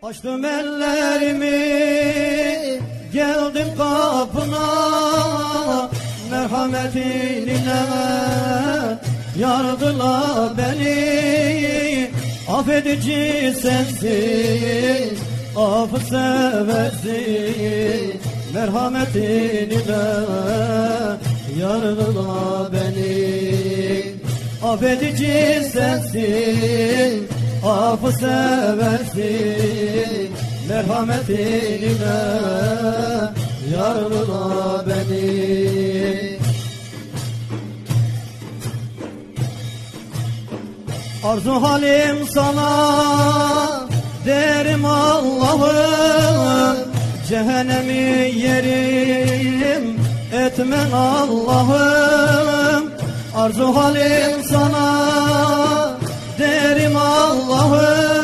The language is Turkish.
Açtım ellerimi, geldim kapına, merhametinle yardıla beni. Affedici sensin, affı seversin, merhametinle yardıla beni. Affedici sensin, affı seversin, merhametinle yargıla beni. Arzu halim sana derim Allah'ım, cehennemi yerim etmen Allah'ım. Arzu halim sana derim Allah'ım,